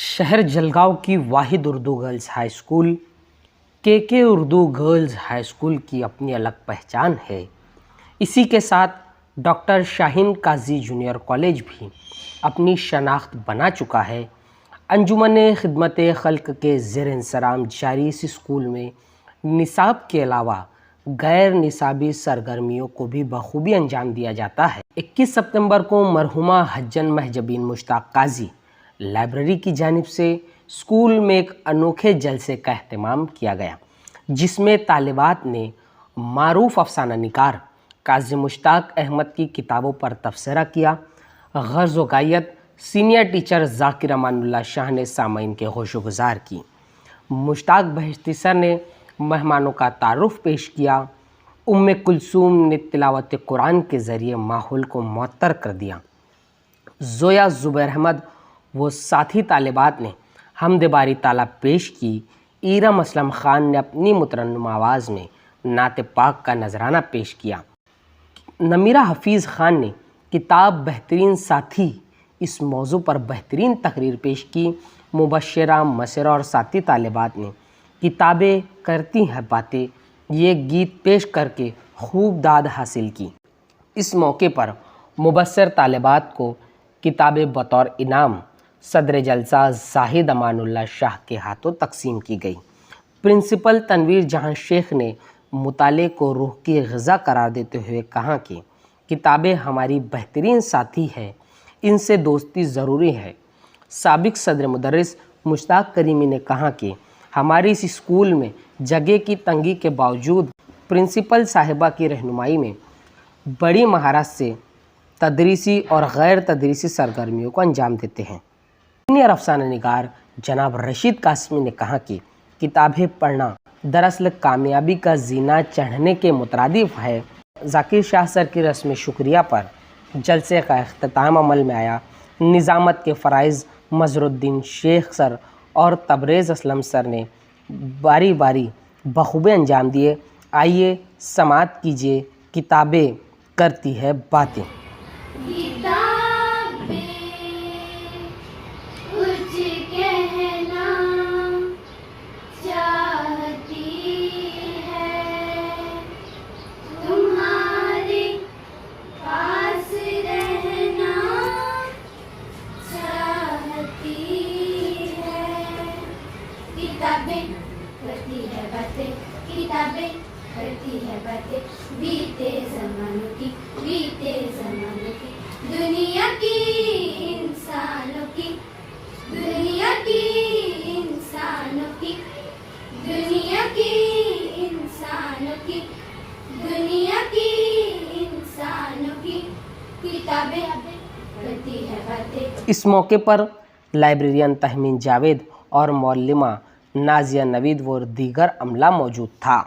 शहर जलगांव की वाहिद Urdu girls high school के उर्दू गर्ल्स हाई स्कूल की अपनी अलग पहचान है। इसी के साथ डॉक्टर शाहीन काजी जूनियर कॉलेज भी अपनी शनाख्त बना चुका है। अंजुमन खिदमत खल्क के ज़ेर इंसराम जारी इस स्कूल में निसाब के अलावा गैर निसाबी सरगर्मियों को भी बखूबी अंजाम दिया जाता है। 21 सितंबर को मरहुमा हज्जन महजबीन मुश्ताक काजी लाइब्रेरी की जानिब से स्कूल में एक अनोखे जलसे का अहतमाम किया गया, जिसमें तालिबात ने मारूफ अफसाना निगार काजी मुश्ताक अहमद की किताबों पर तबसरा किया। गर्ज़ व गायत सीनियर टीचर ज़ाकिर अमानुल्लाह शाह ने सामाईन के खुशगुजार की। मुश्ताक बहिश्ती सर ने मेहमानों का तारुफ पेश किया। उम्मे कुलसूम ने तिलावत कुरान के ज़रिए माहौल को मुअत्तर कर दिया। ज़ोया ज़ुबैर अहमद वो साथी तालिबात ने हमद बारी ताला पेश की। ईरम असलम ख़ान ने अपनी मुतरन्नुम आवाज़ में नात पाक का नजराना पेश किया। नमीरा हफीज़ ख़ान ने किताब बेहतरीन साथी इस मौजू पर बेहतरीन तकरीर पेश की। मुबश्शिरा, मसरा और साथी तालिबात ने किताबें करती हैं बातें ये गीत पेश करके खूब दाद हासिल की। इस मौके पर मुबस्सिर तालिबात को किताबें बतौर इनाम सदर जलसा ज़ाहिद अमानुल्लाह शाह के हाथों तकसीम की गई। प्रिंसिपल तनवीर जहां शेख ने मुताले को रूह की ग़िज़ा करार देते हुए कहा कि किताबें हमारी बेहतरीन साथी है, इनसे दोस्ती ज़रूरी है। साबिक सदर मुदर्रिस मुश्ताक करीमी ने कहा कि हमारी इस स्कूल में जगह की तंगी के बावजूद प्रिंसिपल साहिबा की रहनुमाई में बड़ी महारत से तदरीसी और गैर तदरीसी सरगर्मियों को अंजाम देते हैं। सीनियर अफसाना निगार जनाब रशीद कासमी ने कहा कि किताबें पढ़ना दरअसल कामयाबी का जीना चढ़ने के मुतरादिफ है। ज़ाकिर शाह सर की रस्म शुक्रिया पर जलसे का अख्ताम अमल में आया। निज़ामत के फ़राइज़ मज़रुद्दीन शेख सर और तबरेज़ असलम सर ने बारी बारी बखूबे अंजाम दिए। आइए समात कीजिए, किताबें करती है बातें। किताबें करती है बातें बीते ज़मानों की दुनिया की इंसानों की दुनिया की इंसानों की दुनिया की इंसानों की दुनिया की इंसानों की किताबें करती है बातें। इस मौके पर लाइब्रेरियन तहमीन जावेद और मौल्लिमा नाजिया नवीद व दीगर अमला मौजूद था।